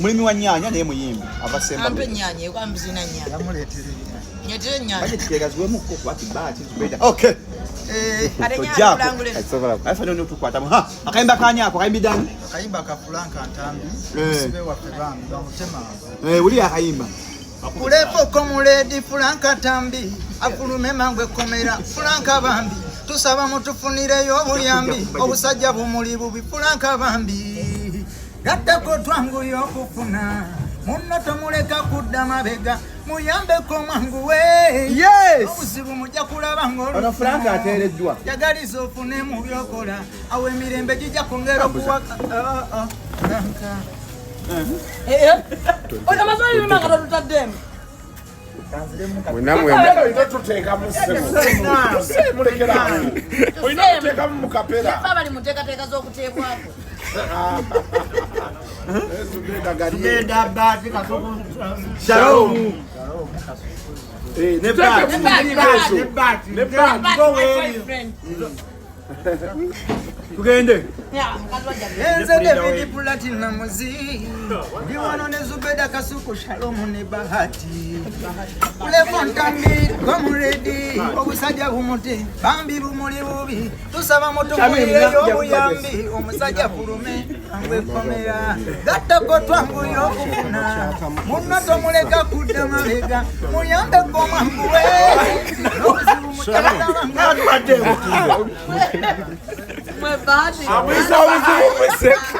Mulimi wa nnyanya naye muyimbi abasemba. Ampe nnyanya kwa mzina nnyanya. Yamuleetere Nyetere nnyanya. Baje kitegaziwemu ko kwa kibati Zubeda. Okay. Arenyanya kulangule. Afa ndio tukwata. Ha, akaimba kanyako, akaimba dani? akayimba ka Franka Ntambi sibe wa Ferrand bamutema uli akaimba kulepo komuledi Franka Ntambi akulume mangwe komera Franka Bambi tusaba mutufunireyo obuyambi obusajja bumuli bubi Franka Bambi gattako twangu yokufuna munno tomuleka kudda mabega muyambe ko mwangu we yes obuzibu mujja kulaba ngolo ono Franka ateereddwa yagaliza ofune mu byokola awe emirembe gijja kongera okuwaka Franka Oya mazali lumanga tutademu Mwenamwe tuteeka mu ssemu. Mulekera. Oyina kuteeka mu kapera. baba limuteka teka z'okuteebwako Beda bati kasoko Shalom ne bati ne bati go away tugende Enze David Platinum muzi Diwano ne Zubeda Kasuku Shalom ne Bahati Kulepo Ntambi komuredi obusajja bumuti Bambi bumuli bubi tusaba moto mulireyo obuyambi omusajja fulume angwe komera gattako twangu yokufuna munno tomuleka kudda mabega muyambe ko mwangu we n'obuzibu mukyala mwe badi Amwisa obuzibu mweseka.